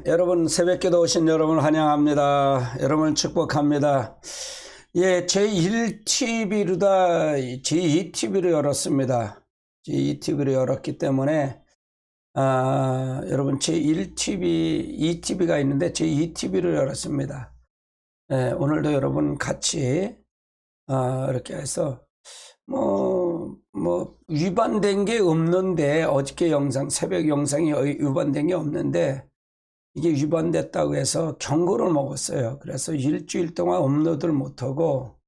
여러분 새벽기도 오신 여러분 환영합니다. 여러분을 축복합니다. 제1TV로다 제2TV로 열었습니다. 제2TV로 열었기 때문에 여러분 제1TV, 2TV가 있는데 제2TV로 열었습니다. 오늘도 여러분 같이 이렇게 해서 위반된 게 없는데, 어저께 영상, 새벽 영상이 위반된 게 없는데, 이게 위반됐다고 해서 경고를 먹었어요. 그래서 일주일 동안 업로드를 못하고,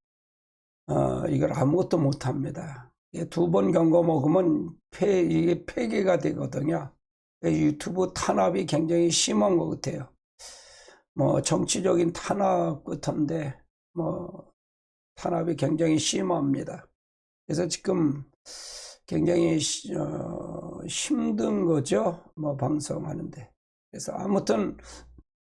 이걸 아무것도 못합니다. 2번 경고 먹으면 이게 폐기가 되거든요. 유튜브 탄압이 굉장히 심한 것 같아요. 정치적인 탄압 같은데, 탄압이 굉장히 심합니다. 그래서 지금 굉장히 힘든 거죠. 방송하는데. 그래서 아무튼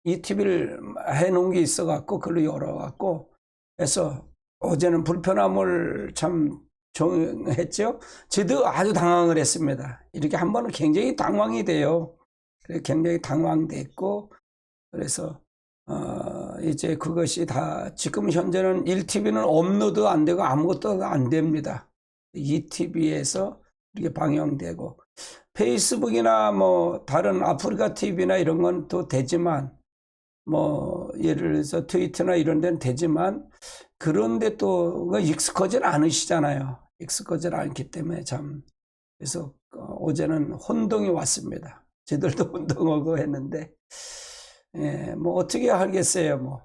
이 TV를 해놓은 게 있어갖고 그걸로 열어갖고 해서 어제는 불편함을 참 정했죠. 저도 아주 당황을 했습니다. 이렇게 한 번은 굉장히 당황이 돼요. 굉장히 당황됐고, 그래서 이제 그것이 다 지금 현재는 1TV는 업로드 안 되고 아무것도 안 됩니다. 2TV에서 이렇게 방영되고, 페이스북이나 다른 아프리카 TV나 이런 건 또 되지만, 예를 들어서 트위터나 이런 데는 되지만, 그런데 또 익숙하지 않으시잖아요. 익숙하지 않기 때문에 그래서 어제는 혼동이 왔습니다. 저들도 혼동하고 했는데, 어떻게 하겠어요.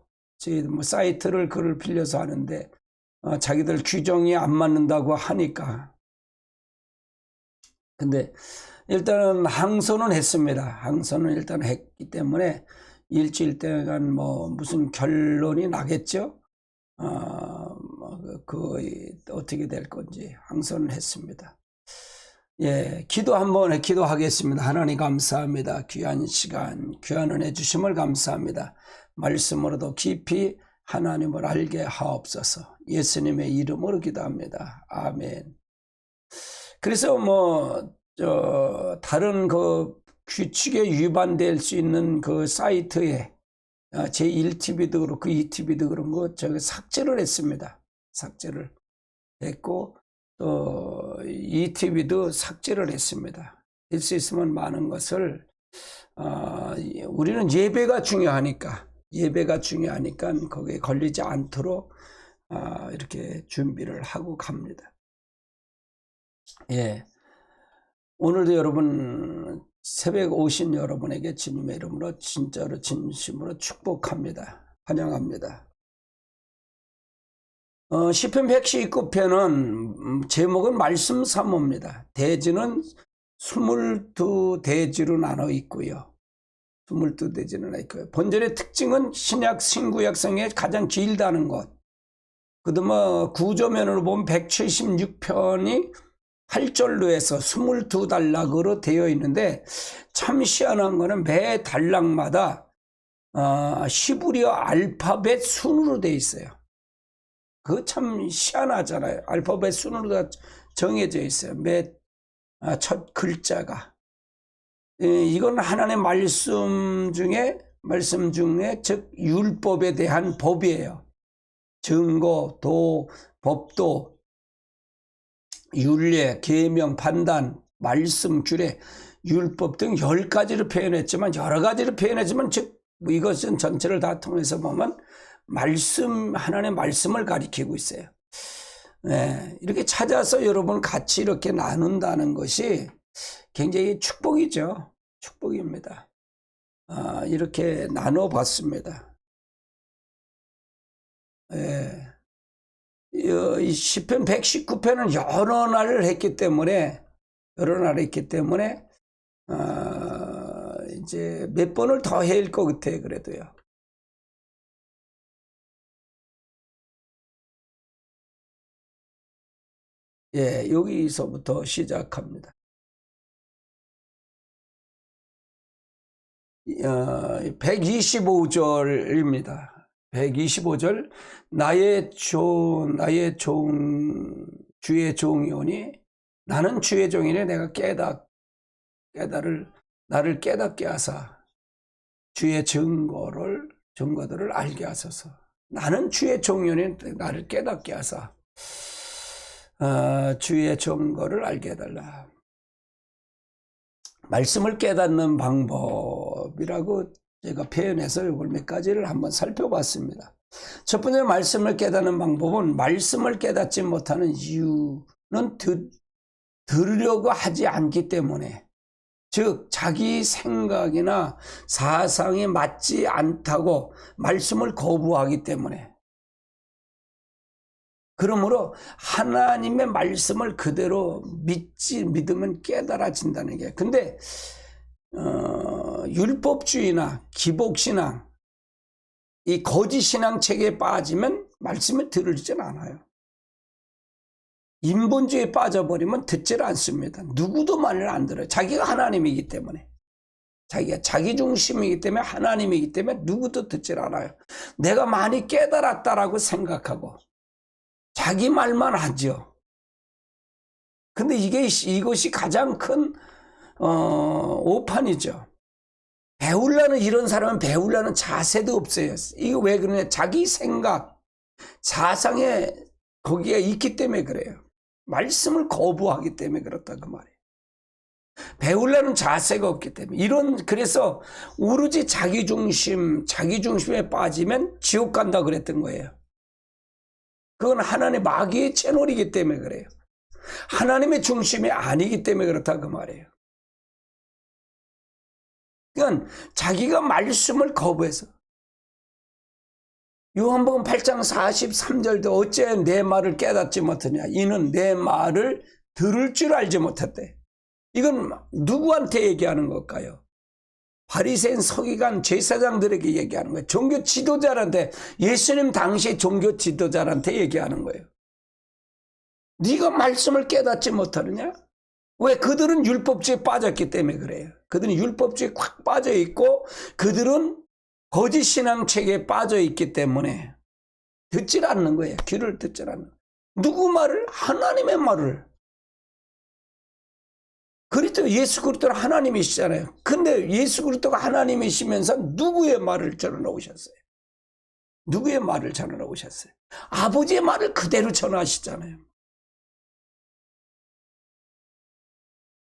사이트를 글을 빌려서 하는데, 자기들 규정이 안 맞는다고 하니까. 근데 일단은 항소는 했습니다. 항소는 일단 했기 때문에 일주일 동안 무슨 결론이 나겠죠. 어떻게 될 건지 항소는 했습니다. 기도 한번 기도하겠습니다. 하나님 감사합니다. 귀한 시간, 귀한 은혜 주심을 감사합니다. 말씀으로도 깊이 하나님을 알게 하옵소서. 예수님의 이름으로 기도합니다. 아멘. 그래서 다른 그 규칙에 위반될 수 있는 그 사이트에 제1TV도 그렇고 2TV도 그런 거 삭제를 했습니다. 삭제를 했고, 또 2TV도 삭제를 했습니다. 될 수 있으면 많은 것을 우리는 예배가 중요하니까 거기에 걸리지 않도록 이렇게 준비를 하고 갑니다. 오늘도 여러분 새벽 오신 여러분에게 주님의 이름으로 진짜로 진심으로 축복합니다. 환영합니다. 시편 119편은 제목은 말씀 사모입니다. 대지는 22대지로 나눠 있고요. 22대지로 나눠 있고요. 본절의 특징은 신약 신구약성에 가장 길다는 것. 그다음에 구조면으로 보면 176편이 8절로 해서 22단락으로 되어 있는데, 참 희한한 거는 매 단락마다 히브리어 알파벳 순으로 되어 있어요. 그거 참 희한하잖아요. 알파벳 순으로 정해져 있어요. 매 첫 글자가. 이건 하나님의 말씀 중에 즉 율법에 대한 법이에요. 증거, 도, 법도, 율례, 계명, 판단, 말씀, 규례, 율법 등 10가지를 표현했지만, 여러 가지를 표현했지만, 즉 이것은 전체를 다 통해서 보면 하나님의 말씀을 가리키고 있어요. 이렇게 찾아서 여러분 같이 이렇게 나눈다는 것이 굉장히 축복이죠. 축복입니다. 이렇게 나눠봤습니다. 이 시편 119편은 여러 날을 했기 때문에 이제 몇 번을 더 해야 할 것 같아요. 그래도요. 여기서부터 시작합니다. 125절입니다. 125절. 나의 종 주의 종이오니, 나는 주의 종이니 내가 나를 깨닫게 하사 주의 증거들을 알게 하소서. 나는 주의 종이오니 나를 깨닫게 하사 주의 증거를 알게 해달라. 말씀을 깨닫는 방법이라고 제가 표현해서 이걸 몇 가지를 한번 살펴봤습니다. 첫 번째, 말씀을 깨닫는 방법은 말씀을 깨닫지 못하는 이유는 들으려고 하지 않기 때문에, 즉 자기 생각이나 사상이 맞지 않다고 말씀을 거부하기 때문에, 그러므로 하나님의 말씀을 그대로 믿으면 깨달아진다는 게. 근데 율법주의나 기복신앙, 이 거짓신앙 체계에 빠지면 말씀을 들으진 않아요. 인본주의에 빠져버리면 듣질 않습니다. 누구도 말을 안 들어요. 자기가 하나님이기 때문에. 자기가 자기 중심이기 때문에, 하나님이기 때문에 누구도 듣질 않아요. 내가 많이 깨달았다라고 생각하고 자기 말만 하죠. 근데 이것이 가장 큰 오판이죠. 배우려는, 이런 사람은 배우려는 자세도 없어요. 이거 왜 그러냐? 자기 생각, 사상에 거기에 있기 때문에 그래요. 말씀을 거부하기 때문에 그렇다 그 말이에요. 배우려는 자세가 없기 때문에. 그래서 오로지 자기 중심에 빠지면 지옥 간다 그랬던 거예요. 그건 하나님의 마귀의 채널이기 때문에 그래요. 하나님의 중심이 아니기 때문에 그렇다 그 말이에요. 그러니까 자기가 말씀을 거부해서, 요한복음 8장 43절도 어째 내 말을 깨닫지 못하냐, 이는 내 말을 들을 줄 알지 못했대. 이건 누구한테 얘기하는 걸까요? 바리새인, 서기관, 제사장들에게 얘기하는 거예요. 종교 지도자한테, 예수님 당시 종교 지도자한테 얘기하는 거예요. 네가 말씀을 깨닫지 못하느냐? 왜? 그들은 율법주의에 빠졌기 때문에 그래요. 그들은 율법주의에 꽉 빠져 있고, 그들은 거짓 신앙 체계에 빠져 있기 때문에 듣질 않는 거예요. 귀를 듣질 않는. 누구 말을? 하나님의 말을. 예수 그리스도는 하나님이시잖아요. 근데 예수 그리스도가 하나님이시면서 누구의 말을 전해오셨어요? 누구의 말을 전해오셨어요? 아버지의 말을 그대로 전하시잖아요.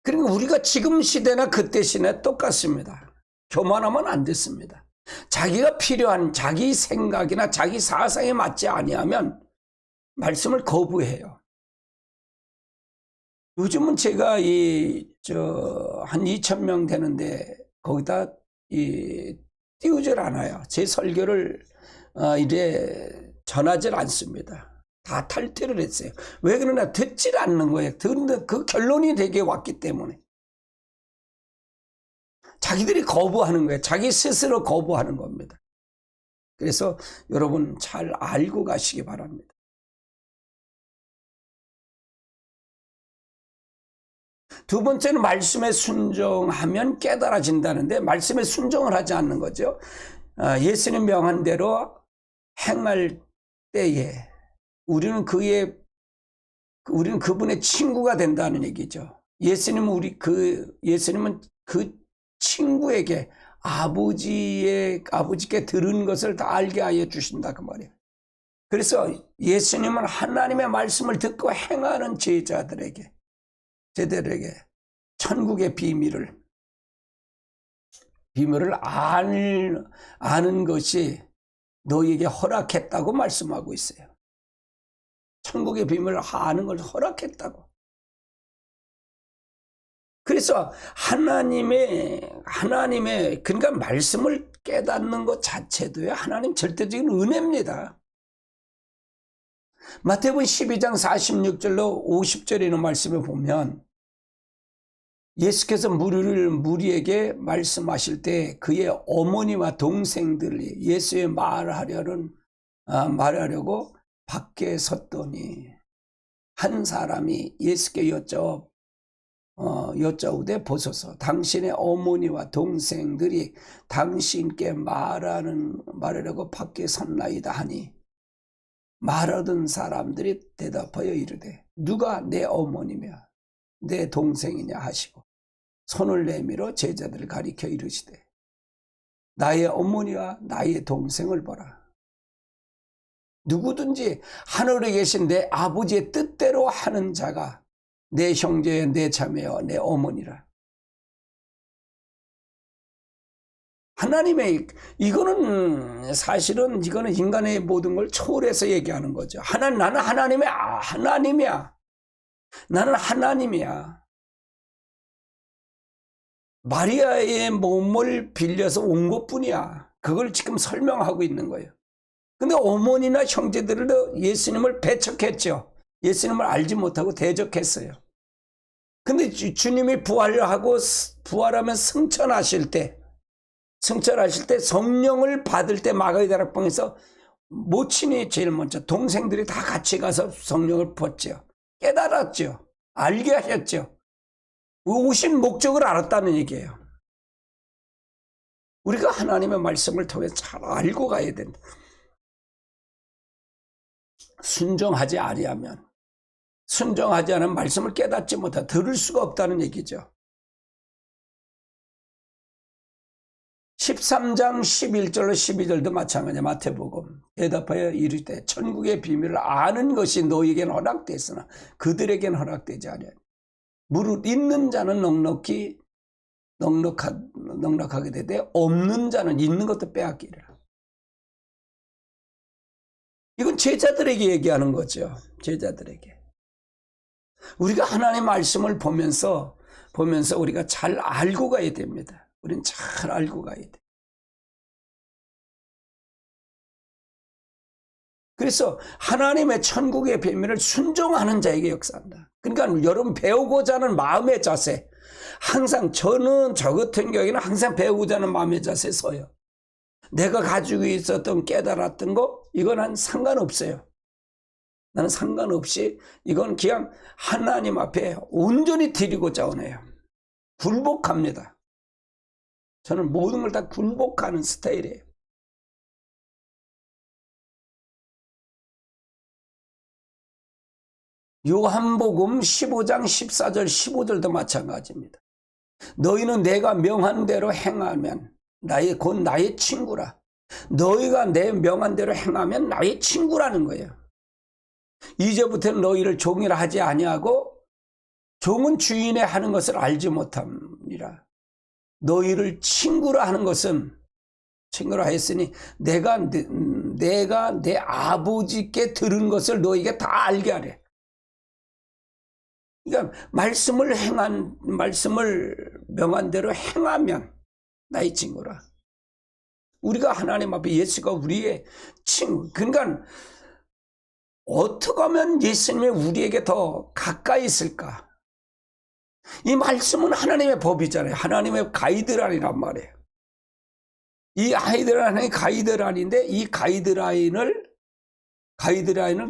그러니까 우리가 지금 시대나 그때 시대나 똑같습니다. 교만하면 안 됐습니다. 자기가 필요한 자기 생각이나 자기 사상에 맞지 아니하면 말씀을 거부해요. 요즘은 제가 한 2,000명 되는데 거기다 띄우질 않아요. 제 설교를 이래 전하질 않습니다. 다 탈퇴를 했어요. 왜 그러냐? 듣질 않는 거예요. 듣는데 그 결론이 되게 왔기 때문에. 자기들이 거부하는 거예요. 자기 스스로 거부하는 겁니다. 그래서 여러분 잘 알고 가시기 바랍니다. 두 번째는 말씀에 순종하면 깨달아진다는데, 말씀에 순종을 하지 않는 거죠. 예수님 명한 대로 행할 때에 우리는 그분의 친구가 된다는 얘기죠. 예수님은 그 친구에게 아버지께 들은 것을 다 알게 하여 주신다 그 말이에요. 그래서 예수님은 하나님의 말씀을 듣고 행하는 제자들에게 천국의 비밀을 아는 것이 너에게 허락했다고 말씀하고 있어요. 천국의 비밀을 아는 걸 허락했다고. 그래서 하나님의 그러니까 말씀을 깨닫는 것 자체도요, 하나님 절대적인 은혜입니다. 마태복음 12장 46절로 50절에 있는 말씀을 보면, 예수께서 무리에게 말씀하실 때 그의 어머니와 동생들이 예수의 말하려고 밖에 섰더니 한 사람이 예수께 여짜오되 보소서, 당신의 어머니와 동생들이 당신께 말하려고 밖에 섰나이다 하니, 말하던 사람들이 대답하여 이르되 누가 내 어머니며 내 동생이냐 하시고 손을 내밀어 제자들을 가리켜 이르시되, 나의 어머니와 나의 동생을 보라. 누구든지 하늘에 계신 내 아버지의 뜻대로 하는 자가 내 형제여 내 자매여 내 어머니라. 하나님의 이거는 사실은 이거는 인간의 모든 걸 초월해서 얘기하는 거죠. 나는 하나님의 하나님이야. 나는 하나님이야. 마리아의 몸을 빌려서 온 것뿐이야. 그걸 지금 설명하고 있는 거예요. 근데 어머니나 형제들도 예수님을 배척했죠. 예수님을 알지 못하고 대적했어요. 근데 주님이 부활하면 승천하실 때 성령을 받을 때 마가의 다락방에서 모친이 제일 먼저 동생들이 다 같이 가서 성령을 벗죠. 깨달았죠. 알게 하셨죠. 오신 목적을 알았다는 얘기예요. 우리가 하나님의 말씀을 통해 잘 알고 가야 된다. 순종하지 않으면 말씀을 깨닫지 못하 들을 수가 없다는 얘기죠. 13장 11절로 12절도 마찬가지야. 마태복음 대답하여 이르되 천국의 비밀을 아는 것이 너희에게는 허락되었으나 그들에게는 허락되지 아니하니 무릇 있는 자는 넉넉하게 되되 없는 자는 있는 것도 빼앗기리라. 이건 제자들에게 얘기하는 거죠. 제자들에게. 우리가 하나님의 말씀을 보면서 우리가 잘 알고 가야 됩니다. 우리는 잘 알고 가야 돼. 그래서 하나님의 천국의 비밀을 순종하는 자에게 역사한다. 그러니까 여러분 배우고자 하는 마음의 자세, 항상 저는 저 같은 경우에는 항상 배우고자 하는 마음의 자세에 서요. 내가 가지고 있었던 깨달았던 거 이건 난 상관없어요. 나는 상관없이 이건 그냥 하나님 앞에 온전히 드리고자 하네요. 굴복합니다. 저는 모든 걸 다 굴복하는 스타일이에요. 요한복음 15장 14절 15절도 마찬가지입니다. 너희는 내가 명한 대로 행하면 곧 나의 친구라. 너희가 내 명한 대로 행하면 나의 친구라는 거예요. 이제부터는 너희를 종이라 하지 아니하고 종은 주인의 하는 것을 알지 못함이라. 너희를 친구라 하는 것은 친구라 했으니 내가 내 아버지께 들은 것을 너희에게 다 알게 하래. 그러니까 말씀을 명한 대로 행하면 나의 친구라. 우리가 하나님 앞에 예수가 우리의 친구. 그러니까 어떻게 하면 예수님이 우리에게 더 가까이 있을까? 이 말씀은 하나님의 법이잖아요. 하나님의 가이드라인이란 말이에요. 이 가이드라인인데 이 가이드라인은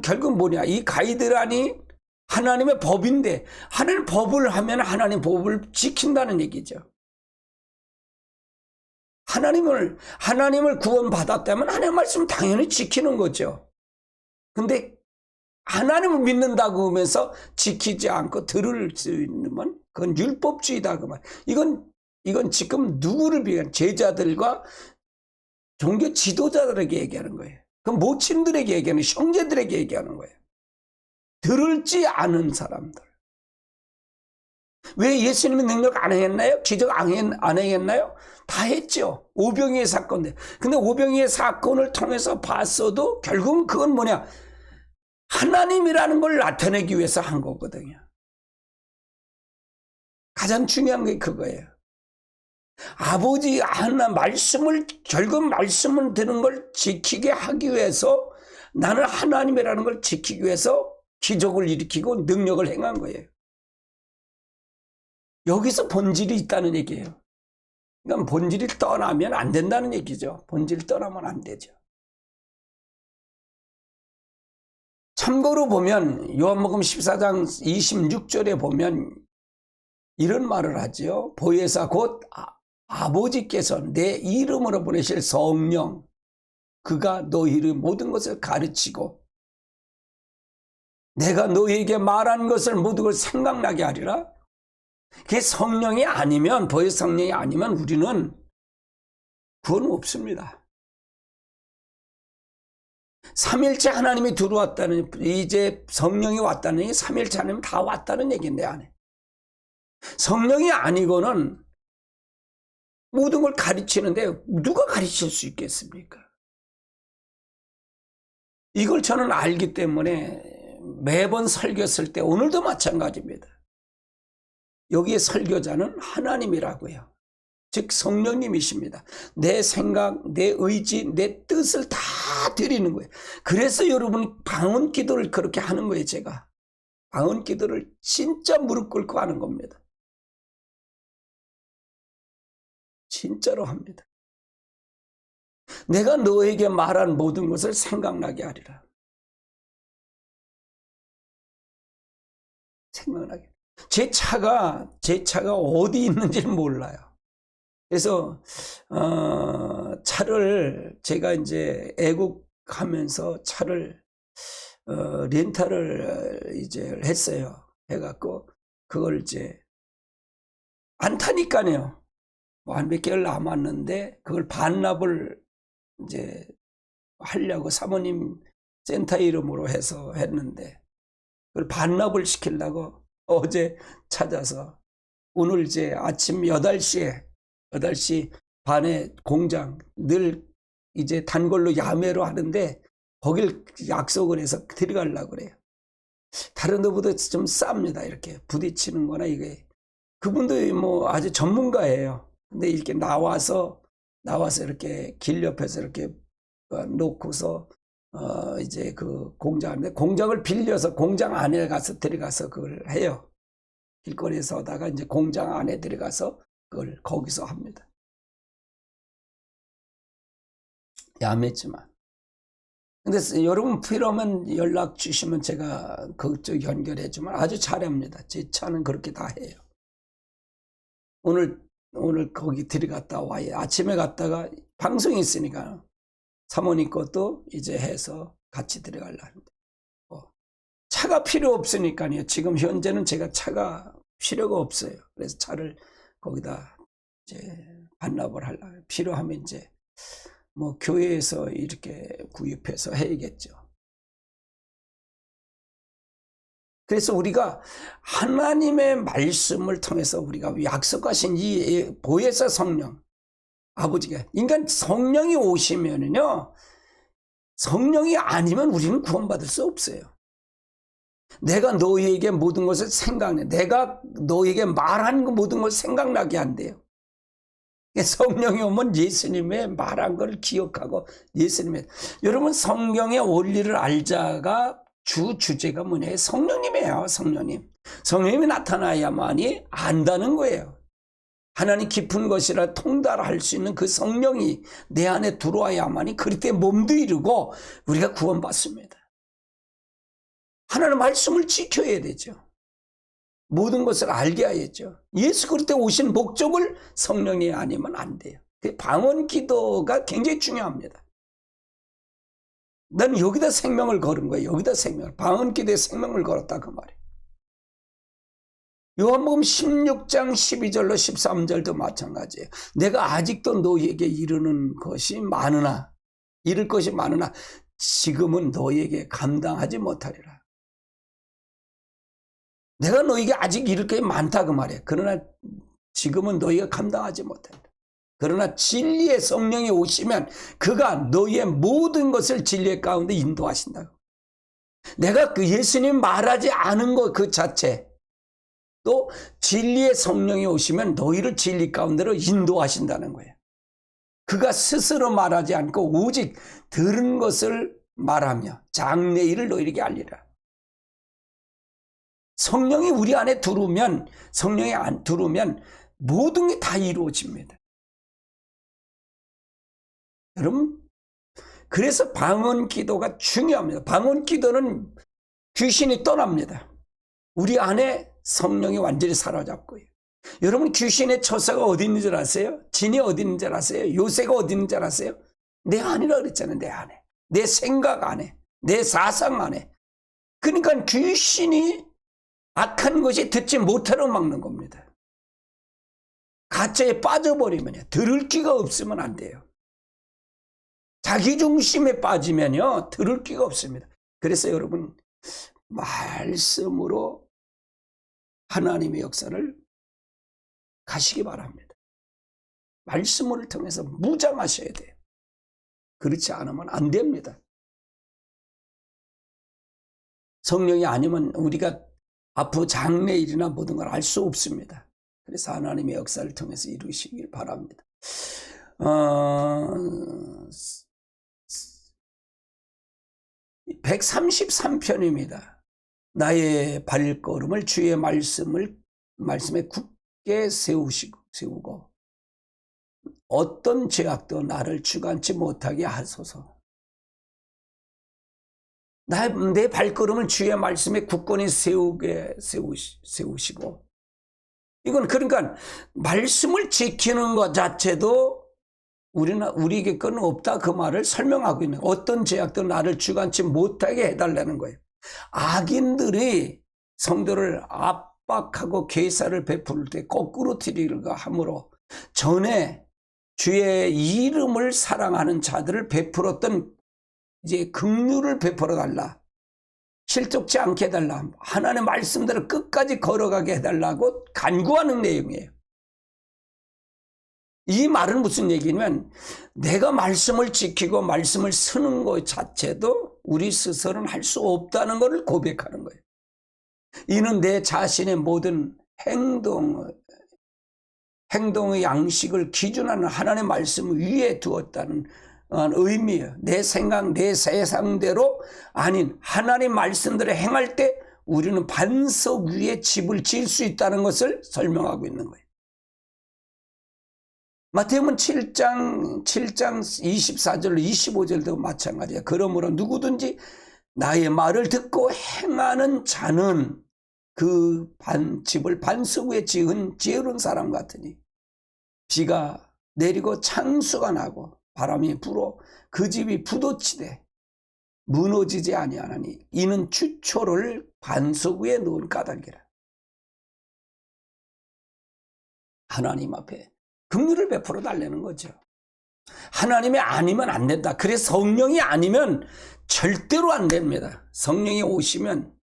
결국 뭐냐? 이 가이드라인이 하나님의 법인데 하나님 법을 하면 하나님 법을 지킨다는 얘기죠. 하나님을 구원받았다면 하나님의 말씀 당연히 지키는 거죠. 근데 하나님을 믿는다고 하면서 지키지 않고 들을 수 있는 건 그건 율법주의다 그 말. 이건 지금 누구를 위한 제자들과 종교 지도자들에게 얘기하는 거예요. 그 모친들에게 얘기하는 형제들에게 얘기하는 거예요. 들을지 않은 사람들. 왜 예수님이 능력 안 행했나요? 기적 안 행했나요? 다 했죠. 오병이의 사건인데. 근데 오병이의 사건을 통해서 봤어도 결국은 그건 뭐냐? 하나님이라는 걸 나타내기 위해서 한 거거든요. 가장 중요한 게 그거예요. 아버지 하나 결국 말씀을 드는 걸 지키게 하기 위해서 나는 하나님이라는 걸 지키기 위해서 기적을 일으키고 능력을 행한 거예요. 여기서 본질이 있다는 얘기예요. 그러니까 본질을 떠나면 안 된다는 얘기죠. 본질을 떠나면 안 되죠. 참고로 보면 요한복음 14장 26절에 보면 이런 말을 하죠. 보혜사 곧 아버지께서 내 이름으로 보내실 성령 그가 너희를 모든 것을 가르치고 내가 너희에게 말한 것을 모든 걸 생각나게 하리라. 그게 성령이 아니면 보혜사 성령이 아니면 우리는 구원 없습니다. 삼일째 하나님이 들어왔다는, 이제 성령이 왔다는 게 삼일째 하나님 다 왔다는 얘기인데 안에. 성령이 아니고는 모든 걸 가르치는데 누가 가르칠 수 있겠습니까? 이걸 저는 알기 때문에 매번 설교 쓸 때 오늘도 마찬가지입니다. 여기에 설교자는 하나님이라고요. 즉 성령님이십니다. 내 생각, 내 의지, 내 뜻을 다 드리는 거예요. 그래서 여러분 방언 기도를 그렇게 하는 거예요. 제가 방언 기도를 진짜 무릎 꿇고 하는 겁니다. 진짜로 합니다. 내가 너에게 말한 모든 것을 생각나게 하리라. 생각나게. 제 차가 어디 있는지 몰라요. 그래서 차를 제가 이제 애국하면서 차를 렌탈을 이제 했어요. 해갖고 그걸 이제 안 타니까요. 뭐 한 몇 개월 남았는데 그걸 반납을 이제 하려고 사모님 센터 이름으로 해서 했는데 그걸 반납을 시키려고 어제 찾아서 오늘 이제 아침 8시 반에 공장 늘 이제 단골로 야매로 하는데 거길 약속을 해서 들어가려고 그래요. 다른 데보다 좀 쌉니다. 이렇게 부딪히는 거나 이게. 그분도 뭐 아주 전문가예요. 근데 이렇게 나와서 이렇게 길 옆에서 이렇게 놓고서 이제 그 공장을 빌려서 공장 안에 가서 들어가서 그걸 해요. 길거리에서 하다가 이제 공장 안에 들어가서 그걸 거기서 합니다. 야매지만. 근데 여러분 필요하면 연락 주시면 제가 그쪽 연결해주면 아주 잘합니다. 제 차는 그렇게 다 해요. 오늘 거기 들어갔다 와요. 아침에 갔다가 방송이 있으니까 사모님 것도 이제 해서 같이 들어가려는데 차가 필요 없으니까요. 지금 현재는 제가 차가 필요가 없어요. 그래서 차를 거기다 이제 반납을 하려고. 필요하면 이제 뭐 교회에서 이렇게 구입해서 해야겠죠. 그래서 우리가 하나님의 말씀을 통해서 우리가 약속하신 이 보혜사 성령, 아버지가, 인간 성령이 오시면은요, 성령이 아니면 우리는 구원받을 수 없어요. 내가 너희에게 모든 것을 생각내, 내가 너희에게 말한 모든 것을 생각나게 한대요. 성령이 오면 예수님의 말한 걸 기억하고 여러분 성경의 원리를 알자가 주제가 뭐냐? 성령님이에요. 성령님이 나타나야만이 안다는 거예요. 하나님 깊은 것이라 통달할 수 있는 그 성령이 내 안에 들어와야만이 그럴 때 몸도 이루고 우리가 구원받습니다. 하나님 말씀을 지켜야 되죠. 모든 것을 알게 하였죠. 예수 그리스도 오신 목적을 성령이 아니면 안 돼요. 그 방언 기도가 굉장히 중요합니다. 난 여기다 생명을 걸은 거예요. 방언 기도에 생명을 걸었다 그 말이에요. 요한복음 16장 12절로 13절도 마찬가지예요. 내가 아직도 너희에게 이를 것이 많으나 지금은 너희에게 감당하지 못하리라. 내가 너희에게 아직 이를 게 많다 그 말이에요. 그러나 지금은 너희가 감당하지 못한다. 그러나 진리의 성령이 오시면 그가 너희의 모든 것을 진리의 가운데 인도하신다고. 내가 그 예수님 말하지 않은 것 그 자체, 또 진리의 성령이 오시면 너희를 진리 가운데로 인도하신다는 거예요. 그가 스스로 말하지 않고 오직 들은 것을 말하며 장래일을 너희에게 알리라. 성령이 우리 안에 들어오면, 성령이 안 들어오면 모든 게 다 이루어집니다. 여러분, 그래서 방언 기도가 중요합니다. 방언 기도는 귀신이 떠납니다. 우리 안에 성령이 완전히 사로잡고요. 여러분, 귀신의 처소가 어디 있는 줄 아세요? 진이 어디 있는 줄 아세요? 요새가 어디 있는 줄 아세요? 내 안이라 그랬잖아요. 내 안에. 내 생각 안에. 내 사상 안에. 그러니까 귀신이 악한 것이 듣지 못하도록 막는 겁니다. 가짜에 빠져버리면 들을 귀가 없으면 안 돼요. 자기 중심에 빠지면요, 들을 기가 없습니다. 그래서 여러분, 말씀으로 하나님의 역사를 가시기 바랍니다. 말씀을 통해서 무장하셔야 돼요. 그렇지 않으면 안 됩니다. 성령이 아니면 우리가 앞으로 장래일이나 모든 걸 알 수 없습니다. 그래서 하나님의 역사를 통해서 이루시길 바랍니다. 133편입니다. 나의 발걸음을 주의 말씀에 굳게 세우고 어떤 죄악도 나를 주관치 못하게 하소서. 내 발걸음을 주의 말씀에 굳건히 세우시고, 이건 그러니까 말씀을 지키는 것 자체도 우리에게 건 없다, 그 말을 설명하고 있는 거예요. 어떤 죄악도 나를 주관치 못하게 해달라는 거예요. 악인들이 성도를 압박하고 계사를 베풀 때 거꾸로 들이려고 함으로 전에 주의 이름을 사랑하는 자들을 베풀었던 이제 긍휼을 베풀어 달라, 실족치 않게 해달라, 하나님의 말씀대로 끝까지 걸어가게 해달라고 간구하는 내용이에요. 이 말은 무슨 얘기냐면, 내가 말씀을 지키고 말씀을 쓰는 것 자체도 우리 스스로는 할 수 없다는 것을 고백하는 거예요. 이는 내 자신의 모든 행동의 양식을 기준하는 하나님의 말씀 위에 두었다는 의미예요. 내 생각, 내 세상대로 아닌 하나님 말씀대로 행할 때 우리는 반석 위에 집을 지을 수 있다는 것을 설명하고 있는 거예요. 마태복음 7장 24절로 25절도 마찬가지예요. 그러므로 누구든지 나의 말을 듣고 행하는 자는 그 집을 반석 위에 지은 지혜로운 사람 같으니 비가 내리고 창수가 나고 바람이 불어 그 집이 부도치되 무너지지 아니하나니 이는 추초를 반석 위에 놓은 까닭이라. 하나님 앞에 긍휼을 베풀어 달라는 거죠. 하나님이 아니면 안 된다. 그래서 성령이 아니면 절대로 안 됩니다. 성령이 오시면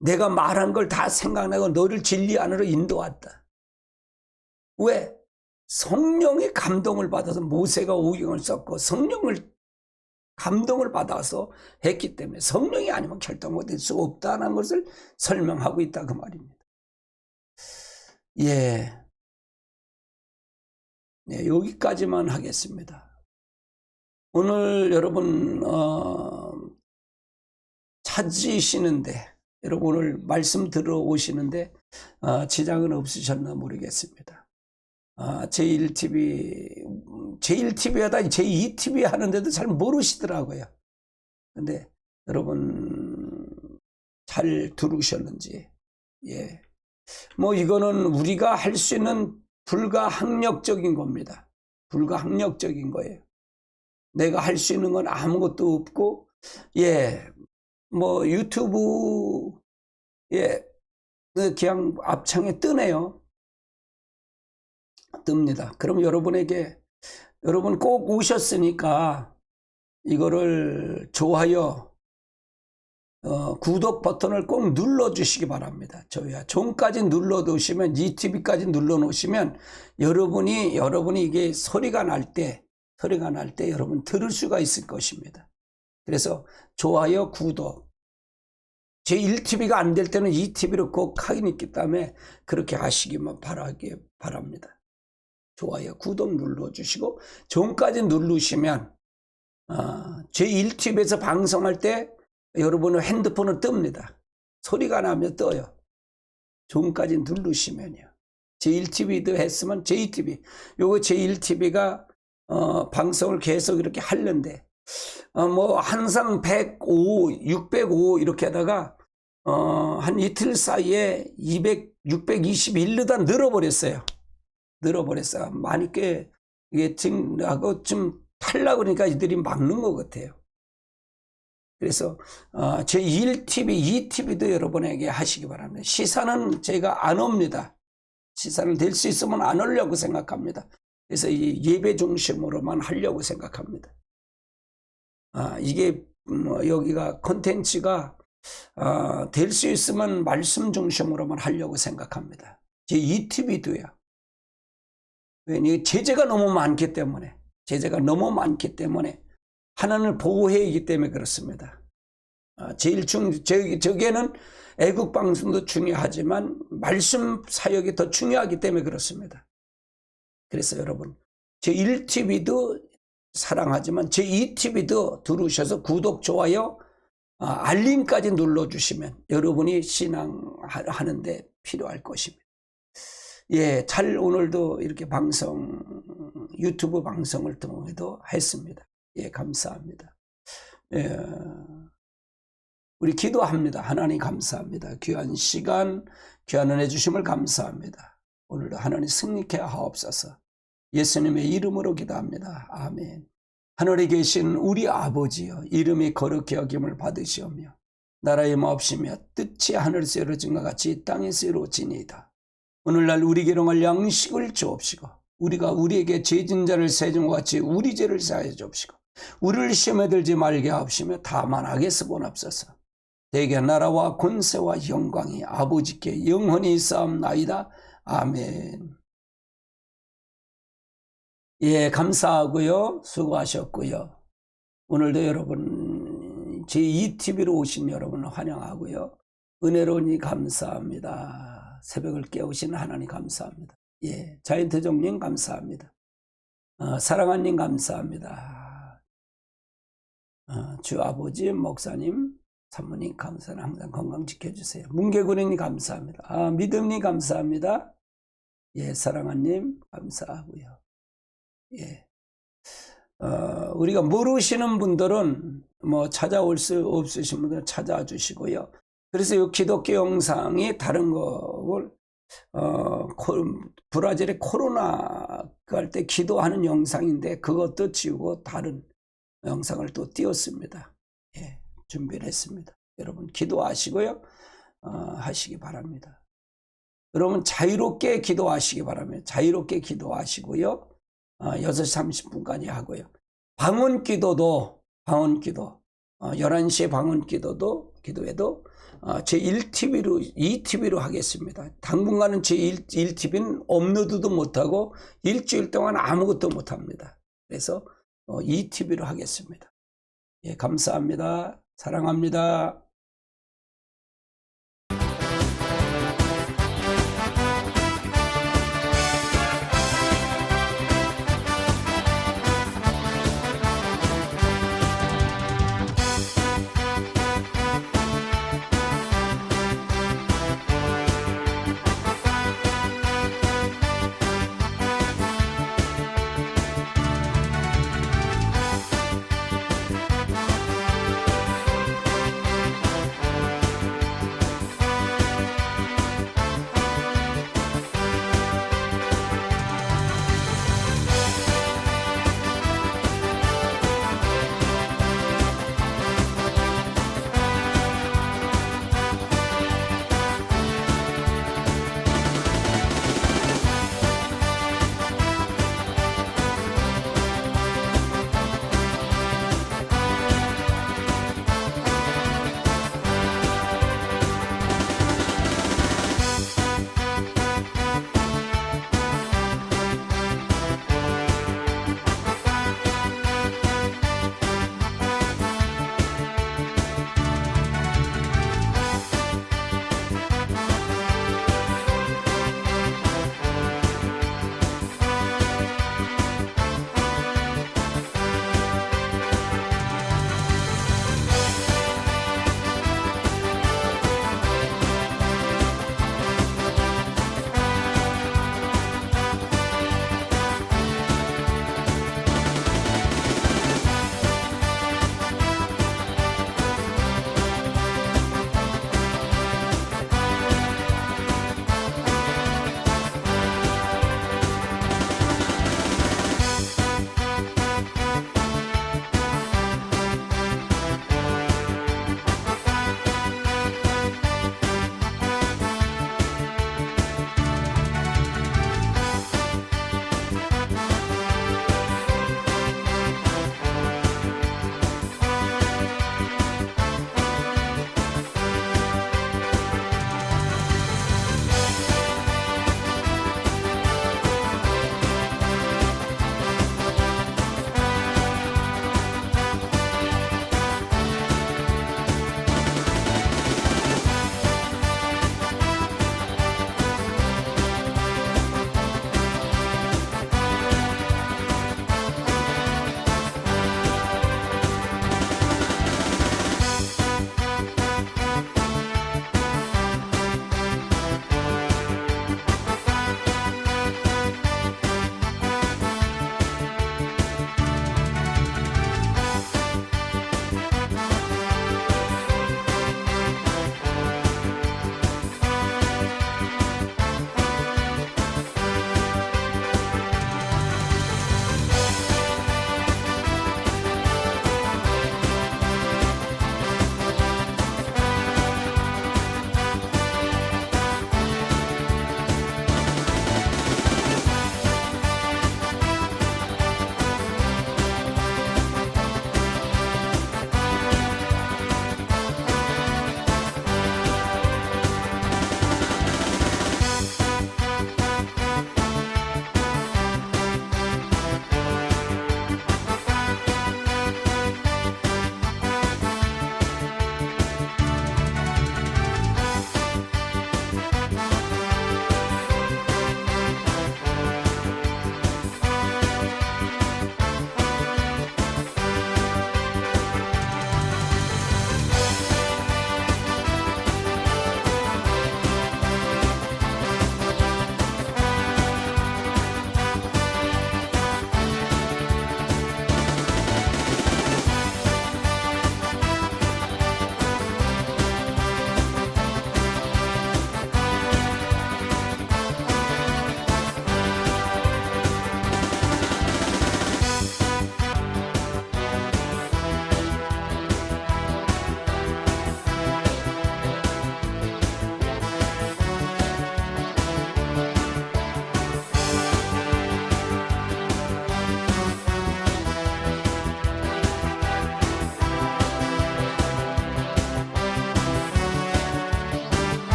내가 말한 걸 다 생각나고 너를 진리 안으로 인도한다. 왜? 성령의 감동을 받아서 모세가 오경을 썼고 성령을 감동을 받아서 했기 때문에 성령이 아니면 결정될 수 없다는 것을 설명하고 있다, 그 말입니다. 네, 여기까지만 하겠습니다. 오늘 여러분 찾으시는데, 여러분 오늘 말씀 들어오시는데 지장은 없으셨나 모르겠습니다. 제1TV 하다 제2TV 하는데도 잘 모르시더라고요. 근데 여러분 잘 들으셨는지, 뭐 이거는 우리가 할 수 있는 불가항력적인 겁니다. 불가항력적인 거예요. 내가 할 수 있는 건 아무것도 없고, 뭐 유튜브에 그냥 앞창에 뜨네요. 뜹니다. 그럼 여러분 꼭 오셨으니까 이거를 좋아요, 구독 버튼을 꼭 눌러주시기 바랍니다. 종까지 눌러두시면, 이 TV까지 눌러놓으시면 여러분이 이게 소리가 날 때 여러분 들을 수가 있을 것입니다. 그래서 좋아요, 구독. 제1TV가 안 될 때는 2TV로 꼭 하긴 있기 때문에 그렇게 하시기만 바랍니다. 좋아요, 구독 눌러주시고 종까지 누르시면 제1TV에서 방송할 때 여러분의 핸드폰은 뜹니다. 소리가 나면 떠요. 종까지 누르시면요. 제1TV도 했으면 제2TV. 요거 제1TV가 방송을 계속 이렇게 하는데 뭐 항상 105, 605 이렇게 하다가 한 이틀 사이에 621르다 늘어버렸어요. 많이 꽤 이게 하고 좀 탈라 그러니까 이들이 막는 것 같아요. 그래서 제1TV, 2TV도 여러분에게 하시기 바랍니다. 시사는 제가 안 옵니다. 시사를 될 수 있으면 안 하려고 생각합니다. 그래서 이 예배 중심으로만 하려고 생각합니다. 이게 뭐 여기가 콘텐츠가 될 수 있으면 말씀 중심으로만 하려고 생각합니다. 제 2TV도요. 왜냐 제재가 너무 많기 때문에 하나님을 보호해야하기 때문에 그렇습니다. 제일 저게는 애국 방송도 중요하지만 말씀 사역이 더 중요하기 때문에 그렇습니다. 그래서 여러분 제 1TV도 사랑하지만 제 2TV도 들으셔서 구독, 좋아요, 알림까지 눌러주시면 여러분이 신앙하는데 필요할 것입니다. 예, 잘 오늘도 이렇게 유튜브 방송을 통해도 했습니다. 예, 감사합니다. 예, 우리 기도합니다. 하나님 감사합니다. 귀한 시간, 귀한 은혜 주심을 감사합니다. 오늘도 하나님 승리케 하옵소서. 예수님의 이름으로 기도합니다. 아멘. 하늘에 계신 우리 아버지여, 이름이 거룩히 여김을 받으시오며 나라의 마옵시며 뜻이 하늘에서 이루어진 것 같이 땅에서 이루어지니이다. 오늘날 우리에게 할 양식을 주옵시고 우리가 우리에게 죄진 자를 세준 것 같이 우리 죄를 사하여 주옵시고 우리를 시험에 들지 말게 하옵시며 다만 악에서 구원하옵소서. 대개 나라와 권세와 영광이 아버지께 영원히 있사옵나이다. 아멘. 예, 감사하고요. 수고하셨고요. 오늘도 여러분 제2TV로 오신 여러분을 환영하고요. 은혜로우니 감사합니다. 새벽을 깨우신 하나님 감사합니다. 예, 자연태종님 감사합니다. 사랑하님 감사합니다. 주 아버지 목사님 사모님 감사합니다. 항상 건강 지켜주세요. 문개구령님 감사합니다. 믿음님 감사합니다. 예, 사랑하님 감사하고요. 예, 우리가 모르시는 분들은 뭐 찾아올 수 없으신 분들은 찾아와 주시고요. 그래서 이 기독교 영상이 다른 거를 브라질의 코로나 할 때 기도하는 영상인데 그것도 지우고 다른 영상을 또 띄웠습니다. 예, 준비를 했습니다. 여러분 기도하시고요. 하시기 바랍니다. 여러분 자유롭게 기도하시기 바랍니다. 자유롭게 기도하시고요. 6시 30분까지 하고요. 방언기도 11시에 방언기도에도 제 1TV로 2TV로 하겠습니다. 당분간은 제 1TV는 업로드도 못하고 일주일 동안 아무것도 못합니다. 그래서 2TV로 하겠습니다. 예, 감사합니다. 사랑합니다.